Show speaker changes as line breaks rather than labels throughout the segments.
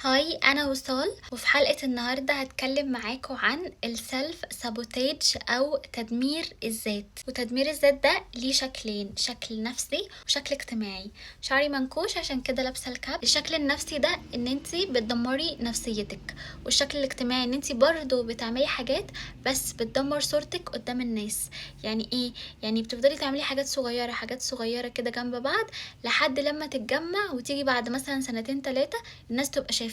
هاي، أنا وصال، وفي حلقة النهاردة هتكلم معاكم عن السلف سابوتاج أو تدمير الذات. وتدمير الذات ده ليه شكلين، شكل نفسي وشكل اجتماعي. شعري منكوش عشان كده لابسة الكاب. الشكل النفسي ده ان انتي بتدمري نفسيتك، والشكل الاجتماعي ان انتي برضو بتعملي حاجات بس بتدمر صورتك قدام الناس. يعني ايه؟ يعني بتفضلي تعملي حاجات صغيرة كده جنب بعض لحد لما تتجمع وتيجي بعد مثلا سنتين 3 الناس تبقى شايفاكي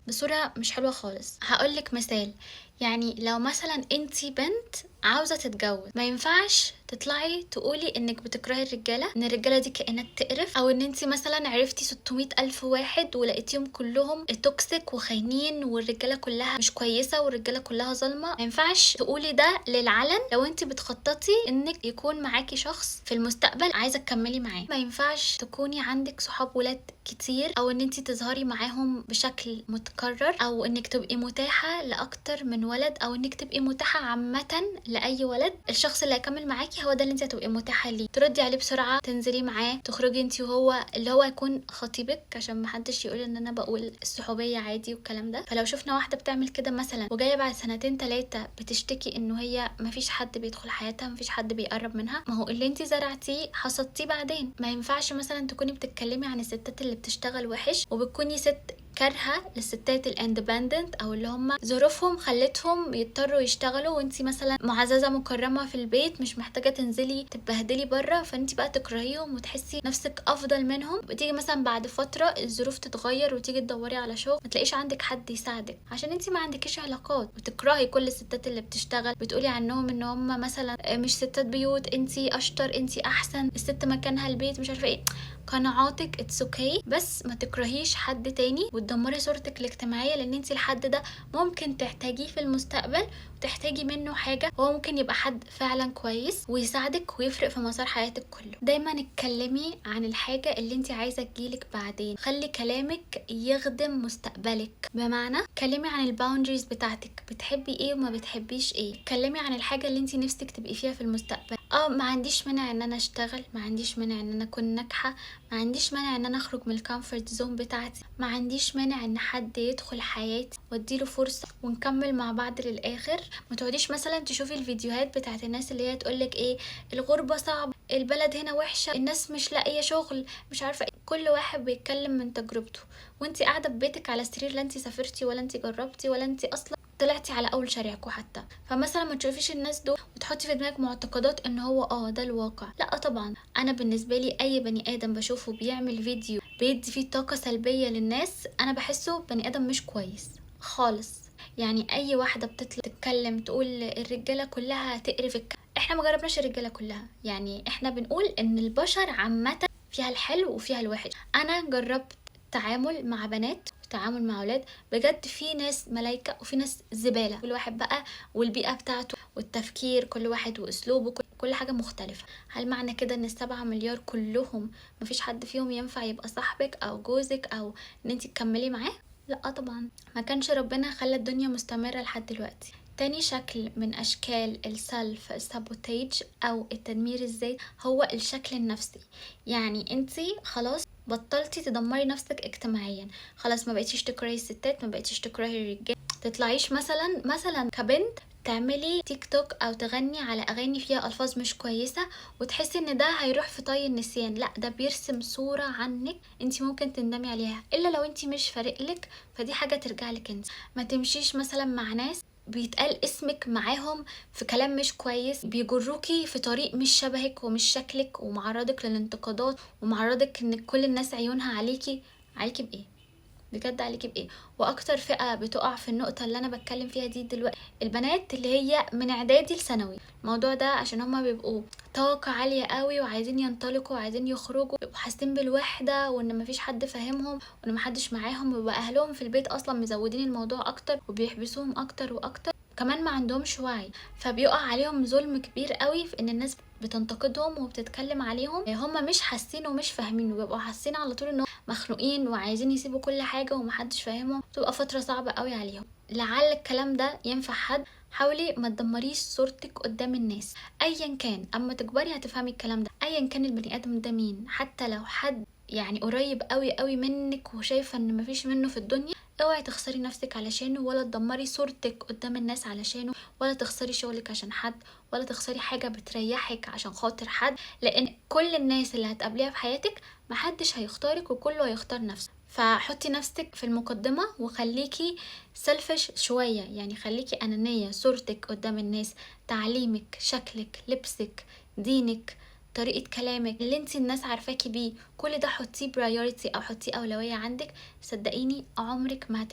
بصورة مش حلوة خالص. هقولك مثال، يعني لو مثلا انتي بنت عاوزة تتجوز، ما ينفعش تطلعي تقولي انك بتكرهي الرجالة، ان الرجالة دي كائنات تقرف، او ان انتي مثلا عرفتي 600 الف واحد ولقيتيهم كلهم توكسيك وخاينين والرجالة كلها مش كويسة والرجالة كلها ظالمة. ما ينفعش تقولي ده للعلن. لو انتي بتخططي انك يكون معاكي شخص في المستقبل عايزة تكملي معاه، ما ينفعش تكوني عندك صحاب ولاد كتير، او ان انتي تظهري معاهم بشكل متكرر، او انك تبقي متاحة لاكتر من ولد، او انك تبقي متاحة عامة لاي ولد. الشخص اللي هيكمل معاكي هو ده اللي انت هتبقي متاحة ليه، تردي عليه بسرعة، تنزلي معاه، تخرجي انت وهو، اللي هو يكون خطيبك، عشان محدش يقول ان انا بقول الصحوبية عادي والكلام ده. فلو شفنا واحدة بتعمل كده مثلا وجاية بعد سنتين 3 بتشتكي انه هي مفيش حد بيدخل حياتها، مفيش حد بيقرب منها، ما هو اللي انت زرعتيه حصدتيه بعدين. ما ينفعش مثلا تكوني بتتكلمي عن الستات اللي بتشتغل وحش وبتكوني ست كارهه للستات الاندبندنت، او اللي هم ظروفهم خلتهم يضطروا يشتغلوا، وانتي مثلا معززه مكرمه في البيت مش محتاجه تنزلي تتبهدلي بره، فانتي بقى تكرهيهم وتحسي نفسك افضل منهم. بتيجي مثلا بعد فتره الظروف تتغير وتيجي تدوري على شغل ما تلاقيش عندك حد يساعدك عشان انتي ما عندكيش علاقات، وتكرهي كل الستات اللي بتشتغل، بتقولي عنهم ان هم مثلا مش ستات بيوت، انتي اشطر، انتي احسن، الست مكانها البيت، مش عارفه ايه. قناعاتك اتس اوكي، بس ما تكرهيش حد تاني وتدمري صورتك الاجتماعيه، لان انت الحد ده ممكن تحتاجيه في المستقبل وتحتاجي منه حاجه. هو ممكن يبقى حد فعلا كويس ويساعدك ويفرق في مسار حياتك كله. دايما اتكلمي عن الحاجه اللي انت عايزه تجيلك بعدين، خلي كلامك يخدم مستقبلك. بمعنى اتكلمي عن الباوندريز بتاعتك، بتحبي ايه وما بتحبيش ايه. اتكلمي عن الحاجه اللي انت نفسك تبقي فيها في المستقبل. ما عنديش مانع ان انا اشتغل، ما عنديش مانع ان انا اكون ناجحه، ما عنديش مانع ان انا اخرج من الكومفورت زون بتاعتي، ما عنديش مانع ان حد يدخل حياتي واديله فرصه ونكمل مع بعض للاخر. ما تقعديش مثلا تشوفي الفيديوهات بتاعت الناس اللي هي تقولك ايه، الغربه صعب، البلد هنا وحشه، الناس مش لاقيه شغل، مش عارفه إيه. كل واحد بيتكلم من تجربته، وانتي قاعده في بيتك على سرير، لا انتي سافرتي ولا انتي جربتي ولا انتي اصلا طلعتي على اول شارعكوا حتى. فمثلا ما تشوفيش الناس دول وتحطي في دماغك معتقدات ان هو ده الواقع. لا طبعا، انا بالنسبه لي اي بني ادم بشوفه بيعمل فيديو بيدي فيه طاقه سلبيه للناس، انا بحسه بني ادم مش كويس خالص. يعني اي واحده بتطلع تتكلم تقول الرجاله كلها تقرفك، احنا ما جربناش الرجاله كلها، يعني احنا بنقول ان البشر عامه فيها الحلو وفيها الوحش. انا جربت تعامل مع بنات وتعامل مع اولاد، بجد في ناس ملايكه وفي ناس زباله، كل واحد بقى والبيئه بتاعته والتفكير، كل واحد واسلوبه، كل حاجه مختلفه. هل معنى كده ان ال7 مليار كلهم مفيش حد فيهم ينفع يبقى صاحبك او جوزك او ان انتي تكملي معاه؟ لا طبعا، ما كانش ربنا خلى الدنيا مستمره لحد دلوقتي. تاني شكل من اشكال السلف سابوتيج او التدمير الذات هو الشكل النفسي. يعني انتي خلاص بطلتي تدمري نفسك اجتماعيا، خلاص ما بقيتيش تكرهي الستات، ما بقيتيش تكرهي الرجال، تطلعيش مثلا كبنت تعملي تيك توك او تغني على اغاني فيها الفاظ مش كويسه وتحسي ان ده هيروح في طي النسيان. لا، ده بيرسم صوره عنك انت ممكن تندمي عليها، الا لو انت مش فارقلك، فدي حاجه ترجع لك انت. ما تمشيش مثلا مع ناس بيتقال اسمك معاهم في كلام مش كويس، بيجروكي في طريق مش شبهك ومش شكلك، ومعرضك للانتقادات، ومعرضك ان كل الناس عيونها عليكي بايه؟ بجد عليكي بايه؟ واكتر فئه بتقع في النقطه اللي انا بتكلم فيها دي دلوقتي البنات اللي هي من اعدادي لثانوي. الموضوع ده عشان هما بيبقوا طاقه عاليه قوي وعايزين ينطلقوا وعايزين يخرجوا، بيبقوا حاسين بالوحده وان مفيش حد فاهمهم وان محدش معاهم، ويبقى اهلهم في البيت اصلا مزودين الموضوع اكتر وبيحبسوهم اكتر واكتر، كمان ما عندهمش وعي، فبيقع عليهم ظلم كبير قوي في ان الناس بتنتقدهم وبتتكلم عليهم هم مش حاسين ومش فاهمين، وبيبقوا حاسين على طول انهم مخنوقين وعايزين يسيبوا كل حاجه ومحدش فاهمهم. تبقى فتره صعبه قوي عليهم. لعل الكلام ده ينفع حد، حاولي ما تدمريش صورتك قدام الناس ايا كان، اما تكبري هتفهمي الكلام ده. ايا كان البني ادم ده مين، حتى لو حد يعني قريب قوي قوي منك وشايفه ان مفيش منه في الدنيا، اوعي تخسري نفسك علشانه، ولا تدمري صورتك قدام الناس علشانه، ولا تخسري شغلك عشان حد، ولا تخسري حاجة بتريحك عشان خاطر حد، لان كل الناس اللي هتقابليها في حياتك محدش هيختارك وكله هيختار نفسه. فحطي نفسك في المقدمة وخليكي سيلفش شوية، يعني خليكي أنانية. صورتك قدام الناس، تعليمك، شكلك، لبسك، دينك، طريقة كلامك، اللي انتي الناس عارفاكي بيه، كل ده حطيه برايورتي او حطيه اولوية عندك. صدقيني عمرك ما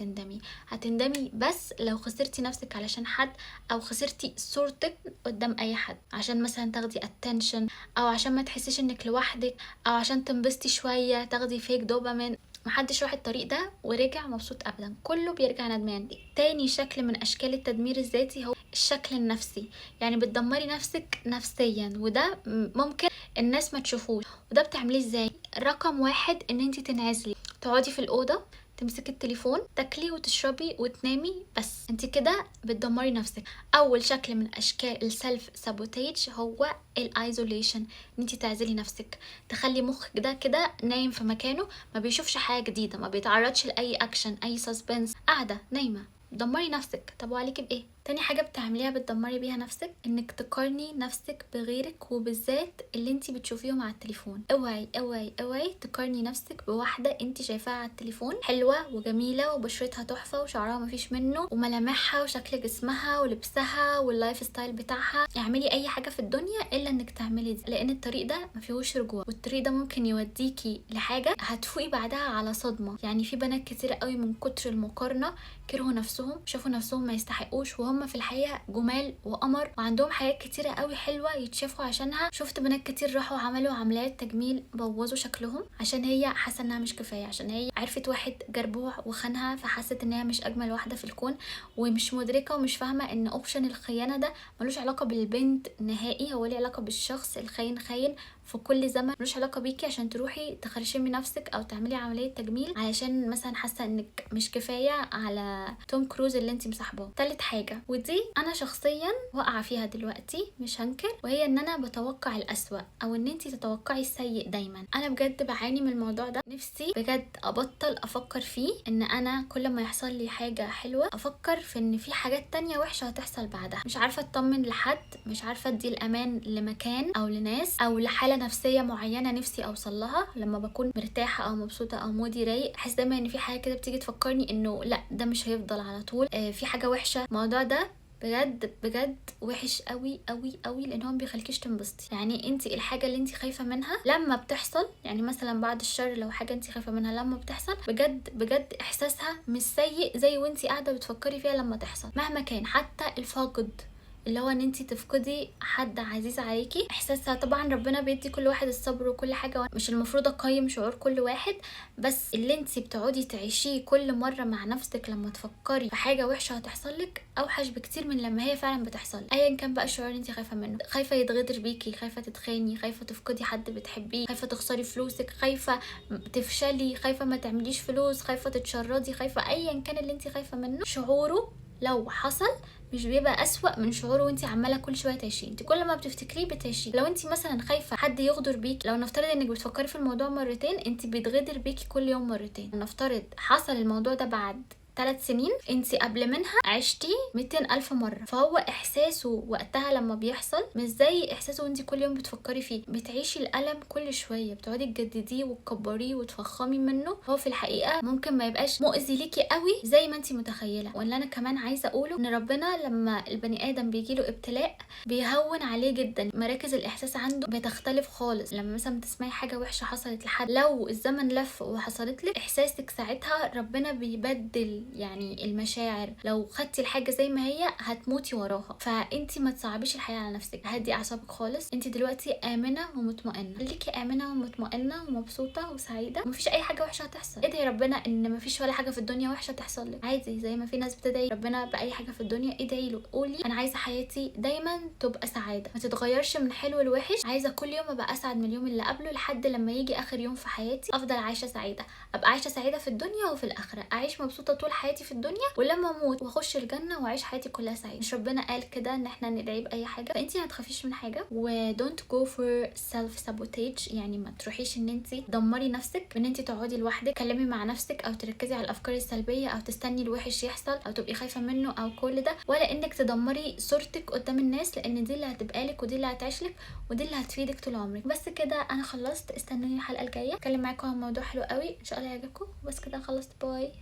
هتندمي بس لو خسرتي نفسك علشان حد، او خسرتي صورتك قدام اي حد عشان مثلا تاخدي attention، او عشان ما تحسيش انك لوحدك، او عشان تنبسطي شوية تاخدي فيك دوبامين. محدش راح الطريق ده ورجع مبسوط ابدا، كله بيرجع ندمان. تاني شكل من اشكال التدمير الذاتي هو الشكل النفسي، يعني بتدمري نفسك نفسيا، وده ممكن الناس ما تشوفوش. وده بتعمليه ازاي؟ رقم واحد ان انتي تنعزلي، تقعدي في الاوضه، تمسكي التليفون، تاكلي وتشربي وتنامي، بس انت كده بتدمري نفسك. اول شكل من اشكال السلف سابوتيج هو الايزوليشن، ان انت تعزلي نفسك، تخلي مخك ده كده نايم في مكانه، ما بيشوفش حاجه جديده، ما بيتعرضش لاي اكشن، اي سسبنس، قاعده نايمه. دمري نفسك. طب وعليكي بايه؟ تاني حاجه بتعمليها بتدمري بيها نفسك، انك تقارني نفسك بغيرك، وبالذات اللي انت بتشوفيهم على التليفون. اوعي اوعي اوعي تقارني نفسك بواحده انت شايفاها على التليفون حلوه وجميله وبشرتها تحفه وشعرها مفيش منه وملامحها وشكل جسمها ولبسها واللايف ستايل بتاعها. اعملي اي حاجه في الدنيا الا انك تعملي دي، لان الطريق ده مفيهوش رجوع، والطريق ده ممكن يوديكي لحاجه هتفوقي بعدها على صدمه. يعني في بنات كتير قوي من كتر المقارنه كرهوا نفسهم، شافوا نفسهم ما يستحقوش، وهم في الحقيقه جمال وقمر وعندهم حاجات كتيره قوي حلوه يتشافوا عشانها. شفت بنات كتير راحوا عملوا عمليات تجميل بوظوا شكلهم عشان هي حاسه انها مش كفايه، عشان هي عرفت واحد جربوع وخانها فحست ان هي مش اجمل واحده في الكون، ومش مدركه ومش فاهمه ان اوبشن الخيانه ده ملوش علاقه بالبنت نهائي، هو ليه علاقه بالشخص الخاين. خاين في كل زمن، ملوش علاقه بيكي عشان تروحي تخرشمي نفسك او تعملي عمليه تجميل علشان مثلا حاسه انك مش كفايه على توم كروز اللي انتي مصاحباه. تالت حاجه، ودي انا شخصيا واقعه فيها دلوقتي مش هنكر، وهي ان انا بتوقع الاسوأ، او ان انتي تتوقعي السيء دايما. انا بجد بعاني من الموضوع ده، نفسي بجد ابطل افكر فيه، ان انا كل ما يحصل لي حاجه حلوه افكر في ان في حاجات تانية وحشه هتحصل بعدها. مش عارفه اطمن لحد، مش عارفه ادي الامان لمكان او لناس او لحاله نفسيه معينه نفسي اوصل لها. لما بكون مرتاحه او مبسوطه او مودي رايق، احس دايما ان في حاجه كده بتيجي تفكرني انه لا، ده مش هيفضل على طول، في حاجه وحشه. الموضوع ده بجد بجد وحش قوي قوي قوي، لان هو بيخليكيش تنبسطي. يعني انت الحاجه اللي انت خايفه منها لما بتحصل، يعني مثلا بعد الشر لو حاجه انت خايفه منها لما بتحصل، بجد بجد احساسها مش سيء زي وانت قاعده بتفكري فيها لما تحصل. مهما كان، حتى الفاقد اللي هو ان انتي تفقدي حد عزيز عليكي، احساسها طبعا ربنا بيدي كل واحد الصبر وكل حاجه، مش المفروض اقيم شعور كل واحد، بس اللي انتي بتقعدي تعيشيه كل مره مع نفسك لما تفكري في حاجه وحشه هتحصل لك اوحش بكتير من لما هي فعلا بتحصل. ايا كان بقى الشعور اللي انتي خايفه منه، خايفه يتغدر بيكي، خايفه تتخاني، خايفه تفقدي حد بتحبيه، خايفه تخسري فلوسك، خايفه تفشلي، خايفه ما تعمليش فلوس، خايفه تتشردي، خايفه ايا كان اللي انتي خايفه منه، شعوره لو حصل مش بيبقى اسوأ من شعور وانت عماله كل شويه تعيشيه. انت كل ما بتفتكريه بتعيشيه. لو انت مثلا خايفه حد يغدر بيك، لو نفترض انك بتفكري في الموضوع مرتين، انت بيتغدر بيكي كل يوم مرتين. نفترض حصل الموضوع ده بعد 3 سنين، انت قبل منها عشتي 200,000 مرة، فهو احساسه وقتها لما بيحصل مش زي احساسه وانت كل يوم بتفكري فيه. بتعيشي الألم كل شوية، بتقعدي تجدديه وتكبريه وتفخمي منه. هو في الحقيقة ممكن ما يبقاش مؤذي ليكي قوي زي ما انت متخيلة. واللي انا كمان عايزة اقوله ان ربنا لما البني ادم بيجيله ابتلاء بيهون عليه جدا، مراكز الاحساس عنده بتختلف خالص. لما مثلا تسمعي حاجة وحشة حصلت لحد، لو الزمن لف وحصلت لك، احساسك ساعتها ربنا بيبدل يعني المشاعر. لو خدتي الحاجه زي ما هي هتموتي وراها. فانتي ما تصعبيش الحياه على نفسك، هدي اعصابك خالص. انتي دلوقتي امنه ومطمئنه، خليكي امنه ومطمئنه ومبسوطه وسعيده، ومفيش اي حاجه وحشه هتحصل. ادعي ربنا ان مفيش ولا حاجه في الدنيا وحشه تحصل لك، عادي. زي ما في ناس بتدعي ربنا باي حاجه في الدنيا، ادعي له، قولي انا عايزه حياتي دايما تبقى سعاده، ما تتغيرش من حلو لوحش. عايزه كل يوم ابقى اسعد من اليوم اللي قبله، لحد لما يجي اخر يوم في حياتي افضل عايشه سعيده، ابقى عايشه سعيده في الدنيا وفي الاخره، اعيش مبسوطه طول طول حياتي في الدنيا، ولما اموت واخش الجنه واعيش حياتي كلها سعيد. مش ربنا قال كده ان احنا ندعي باي حاجه؟ فانتي ما تخافيش من حاجه، و don't go for self sabotage. يعني ما تروحيش ان انتي تدمري نفسك بان انتي تقعدي لوحدك تكلمي مع نفسك او تركزي على الافكار السلبيه او تستني الوحش يحصل او تبقي خايفه منه او كل ده، ولا انك تدمري صورتك قدام الناس، لان دي اللي هتبقى لك ودي اللي هتعيش لك ودي اللي هتفيدك طول عمرك. بس كده انا خلصت، استنوني الحلقه الجايه اتكلم معاكم عن موضوع حلو قوي ان شاء الله يعجبكم. بس كده خلصت، باي.